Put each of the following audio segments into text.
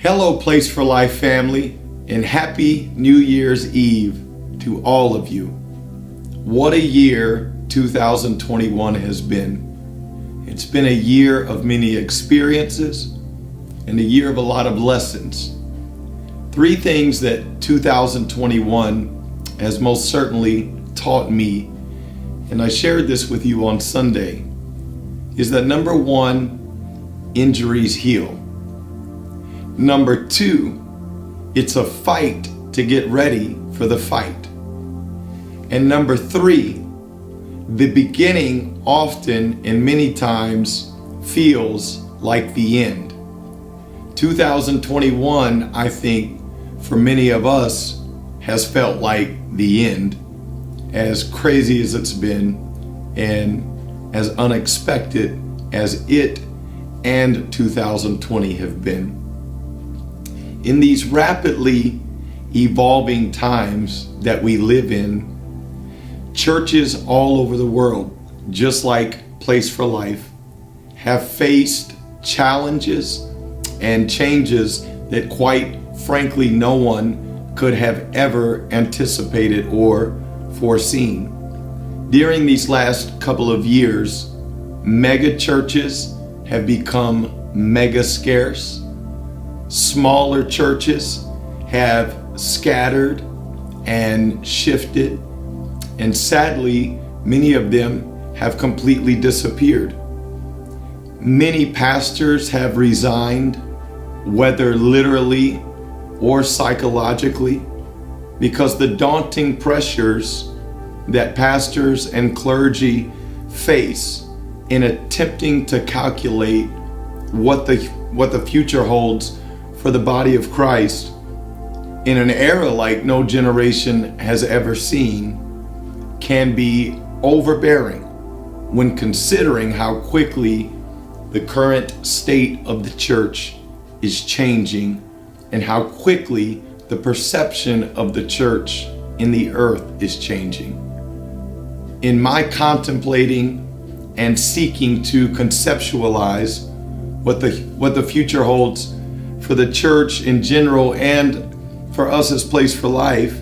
Hello, Place for Life family, and happy New Year's Eve to all of you. What a year 2021 has been. It's been a year of many experiences and a year of a lot of lessons. Three things that 2021 has most certainly taught me, and I shared this with you on Sunday, is that number one, injuries heal. Number two, it's a fight to get ready for the fight. And number three, the beginning often and many times feels like the end. 2021, I think, for many of us, has felt like the end, as crazy as it's been and as unexpected as it and 2020 have been. In these rapidly evolving times that we live in, churches all over the world, just like Place for Life, have faced challenges and changes that quite frankly no one could have ever anticipated or foreseen. During these last couple of years, mega churches have become mega scarce. Smaller churches have scattered and shifted, and sadly, many of them have completely disappeared. Many pastors have resigned, whether literally or psychologically, because the daunting pressures that pastors and clergy face in attempting to calculate what the future holds for the body of Christ in an era like no generation has ever seen can be overbearing when considering how quickly the current state of the church is changing and how quickly the perception of the church in the earth is changing. In my contemplating and seeking to conceptualize what the future holds for the church in general and for us as Place for Life,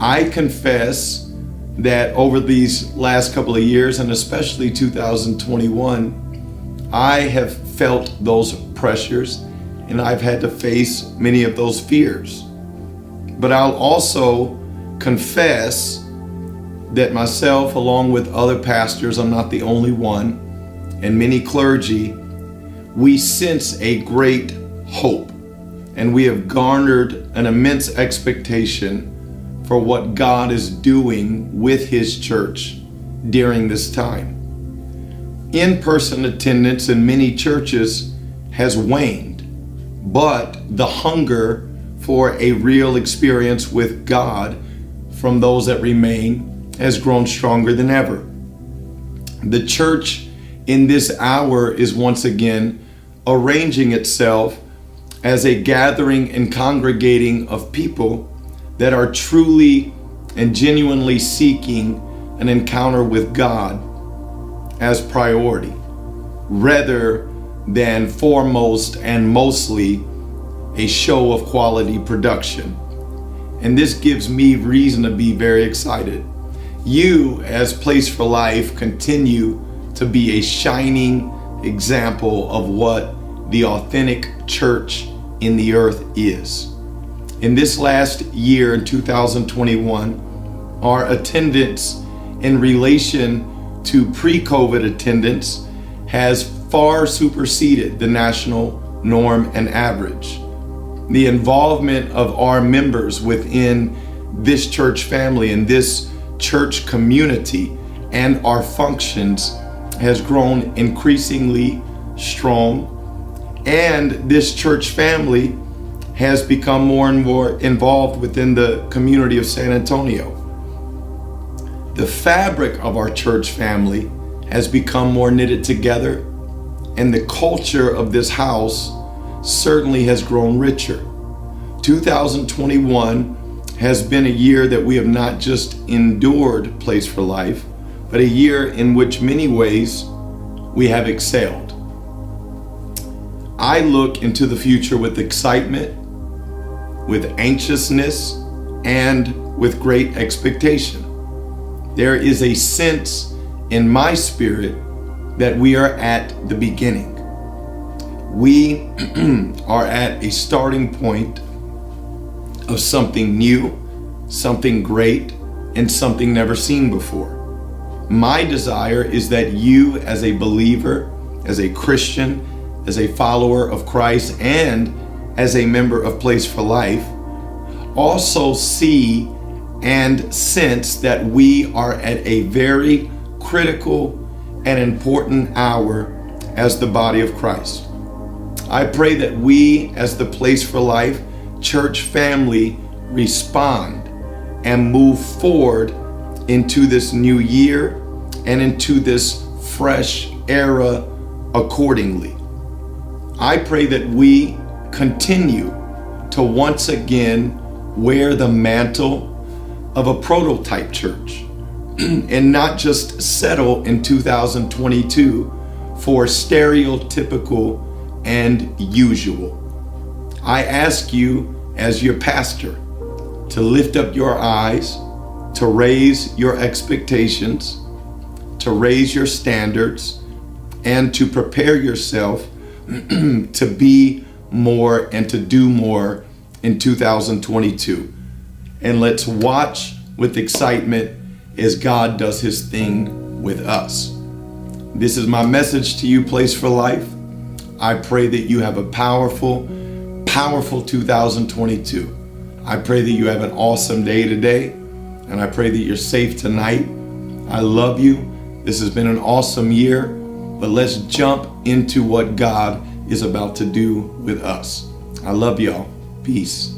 I confess that over these last couple of years, and especially 2021, I have felt those pressures and I've had to face many of those fears. But I'll also confess that myself, along with other pastors, I'm not the only one, and many clergy, we sense a great hope, and we have garnered an immense expectation for what God is doing with His church during this time. In-person attendance in many churches has waned, but the hunger for a real experience with God from those that remain has grown stronger than ever. The church in this hour is once again arranging itself as a gathering and congregating of people that are truly and genuinely seeking an encounter with God as priority, rather than foremost and mostly a show of quality production. And this gives me reason to be very excited. You, as Place for Life, continue to be a shining example of what the authentic church in the earth is. In this last year, in 2021, our attendance in relation to pre-COVID attendance has far superseded the national norm and average. The involvement of our members within this church family and this church community and our functions has grown increasingly strong, and this church family has become more and more involved within the community of San Antonio. The fabric of our church family has become more knitted together, and the culture of this house certainly has grown richer. 2021 has been a year that we have not just endured Place for Life, but a year in which many ways we have excelled. I look into the future with excitement, with anxiousness, and with great expectation. There is a sense in my spirit that we are at the beginning. We are at a starting point of something new, something great, and something never seen before. My desire is that you, as a believer, as a Christian, as a follower of Christ, and as a member of Place for Life, also see and sense that we are at a very critical and important hour as the body of Christ. I pray that we, as the Place for Life church family, respond and move forward into this new year and into this fresh era accordingly. I pray that we continue to once again wear the mantle of a prototype church and not just settle in 2022 for stereotypical and usual. I ask you as your pastor to lift up your eyes, to raise your expectations, to raise your standards, and to prepare yourself to be more and to do more in 2022. And let's watch with excitement as God does his thing with us. This is my message to you, Place for Life. I pray that you have a powerful 2022. I pray that you have an awesome day today, and I pray that you're safe tonight. I love you. This has been an awesome year, but let's jump into what God is about to do with us. I love y'all. Peace.